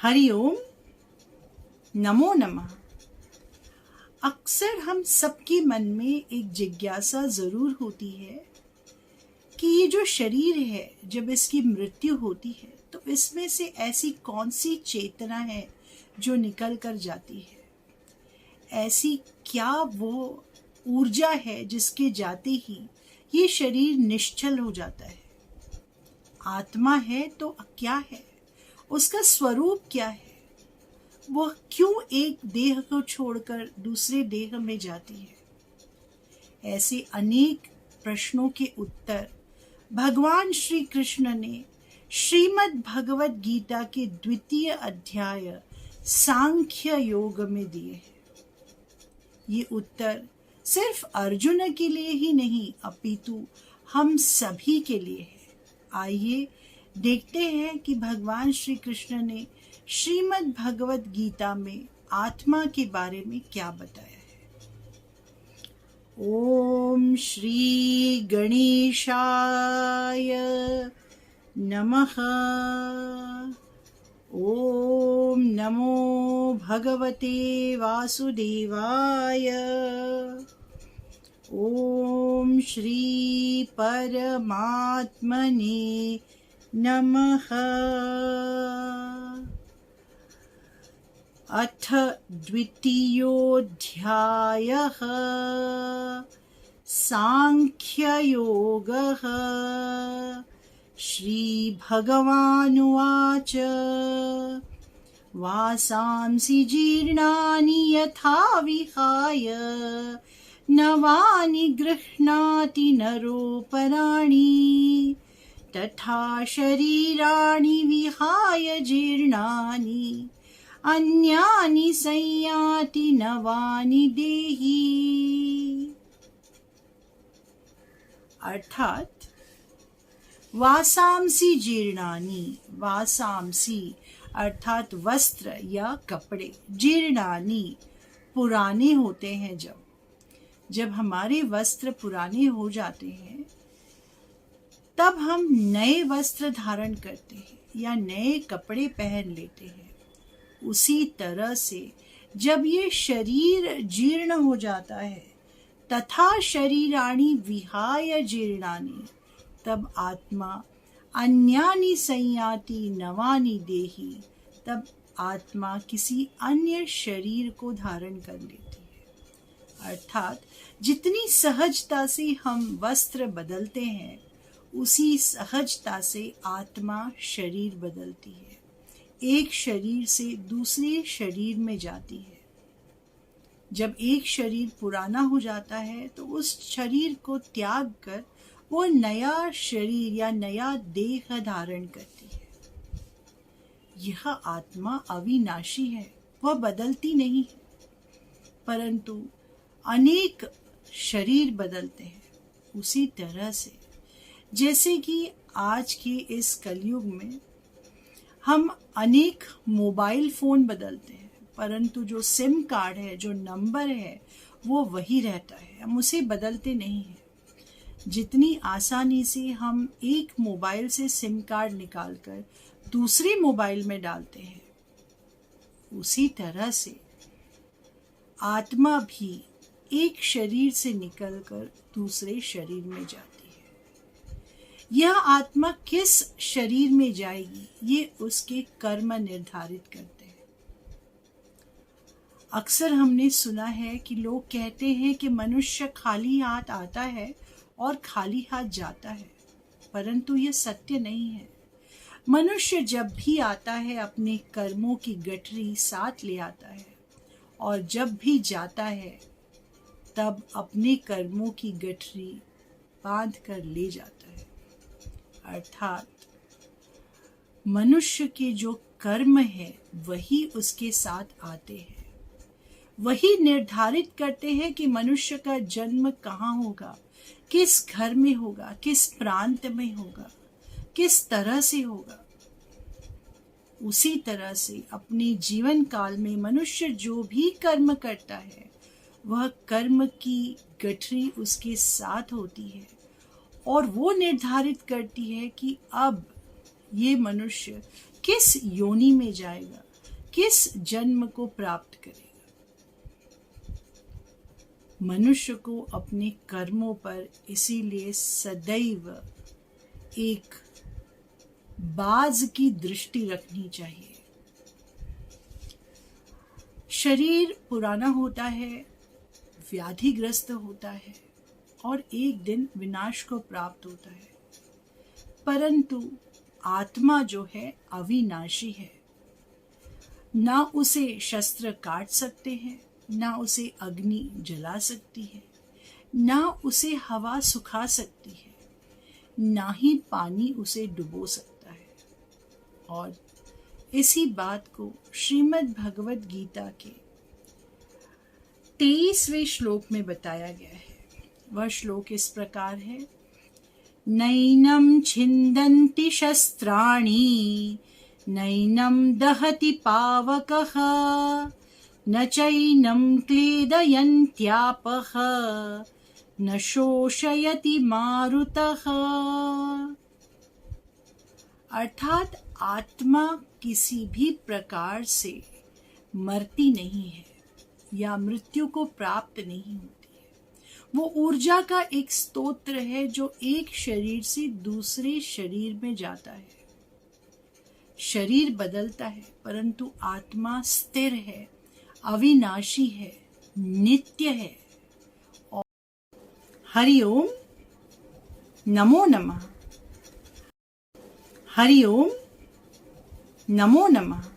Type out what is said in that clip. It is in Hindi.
हरि ओम, नमो नमः। अक्सर हम सबके मन में एक जिज्ञासा जरूर होती है कि ये जो शरीर है, जब इसकी मृत्यु होती है तो इसमें से ऐसी कौन सी चेतना है जो निकल कर जाती है। ऐसी क्या वो ऊर्जा है जिसके जाते ही ये शरीर निश्चल हो जाता है। आत्मा है तो क्या है, उसका स्वरूप क्या है, वह क्यों एक देह को छोड़कर दूसरे देह में जाती है। ऐसे अनेक प्रश्नों के उत्तर भगवान श्री कृष्ण ने श्रीमद् भगवत गीता के 2य अध्याय सांख्य योग में दिए हैं। ये उत्तर सिर्फ अर्जुन के लिए ही नहीं अपितु हम सभी के लिए है। आइए देखते हैं कि भगवान श्री कृष्ण ने श्रीमद् भगवत गीता में आत्मा के बारे में क्या बताया है। ओम श्री गणेशाय नमः। ओम नमो भगवते वासुदेवाय। ओम श्री परमात्मने नमः। अथ 2योऽध्यायः सांख्ययोगः। श्रीभगवानुवाच वासांसि जीर्णानि यथा विहाय नवानि गृह्णाति नरोपराणि तथा शरीराणि विहाय जीर्णानि अन्यानि संयाति नवानि देहि। अर्थात वासांसि जीर्णानि, वासांसि अर्थात वस्त्र या कपड़े, जीर्णानि पुराने होते हैं। जब हमारे वस्त्र पुराने हो जाते हैं तब हम नए वस्त्र धारण करते हैं या नए कपड़े पहन लेते हैं। उसी तरह से जब ये शरीर जीर्ण हो जाता है तथा शरीराणि विहाय जीर्णानि, तब आत्मा अन्यानि संयाति नवानि देहि, तब आत्मा किसी अन्य शरीर को धारण कर लेती है। अर्थात जितनी सहजता से हम वस्त्र बदलते हैं उसी सहजता से आत्मा शरीर बदलती है, एक शरीर से दूसरे शरीर में जाती है। जब एक शरीर पुराना हो जाता है तो उस शरीर को त्याग कर वो नया शरीर या नया देह धारण करती है। यह आत्मा अविनाशी है, वह बदलती नहीं है, परंतु अनेक शरीर बदलते हैं। उसी तरह से जैसे कि आज के इस कलयुग में हम अनेक मोबाइल फोन बदलते हैं, परंतु जो सिम कार्ड है, जो नंबर है, वो वही रहता है, हम उसे बदलते नहीं हैं। जितनी आसानी से हम एक मोबाइल से सिम कार्ड निकालकर दूसरे मोबाइल में डालते हैं, उसी तरह से आत्मा भी एक शरीर से निकलकर दूसरे शरीर में जाती है। यह आत्मा किस शरीर में जाएगी ये उसके कर्म निर्धारित करते हैं। अक्सर हमने सुना है कि लोग कहते हैं कि मनुष्य खाली हाथ आता है और खाली हाथ जाता है, परंतु यह सत्य नहीं है। मनुष्य जब भी आता है अपने कर्मों की गठरी साथ ले आता है और जब भी जाता है तब अपने कर्मों की गठरी बांध कर ले जाता है। अर्थात मनुष्य के जो कर्म है वही उसके साथ आते हैं, वही निर्धारित करते हैं कि मनुष्य का जन्म कहाँ होगा, किस घर में होगा, किस प्रांत में होगा, किस तरह से होगा। उसी तरह से अपने जीवन काल में मनुष्य जो भी कर्म करता है वह कर्म की गठरी उसके साथ होती है और वो निर्धारित करती है कि अब ये मनुष्य किस योनि में जाएगा, किस जन्म को प्राप्त करेगा। मनुष्य को अपने कर्मों पर इसीलिए सदैव एक बाज की दृष्टि रखनी चाहिए। शरीर पुराना होता है, व्याधिग्रस्त होता है और एक दिन विनाश को प्राप्त होता है, परंतु आत्मा जो है अविनाशी है। ना उसे शस्त्र काट सकते हैं, ना उसे अग्नि जला सकती है, ना उसे हवा सुखा सकती है, ना ही पानी उसे डुबो सकता है। और इसी बात को श्रीमद् भगवद गीता के 23वें श्लोक में बताया गया है। वह श्लोक इस प्रकार है, नैनं छिन्दन्ति शस्त्राणि नैनं दहति पावकः न चैनं क्लेदयन्त्यापः न शोषयति मारुतः। अर्थात आत्मा किसी भी प्रकार से मरती नहीं है या मृत्यु को प्राप्त नहीं होती है। वो ऊर्जा का एक स्तोत्र है जो एक शरीर से दूसरे शरीर में जाता है। शरीर बदलता है परंतु आत्मा स्थिर है, अविनाशी है, नित्य है। और हरि ओम, नमो नमः। हरि ओम, नमो नमः।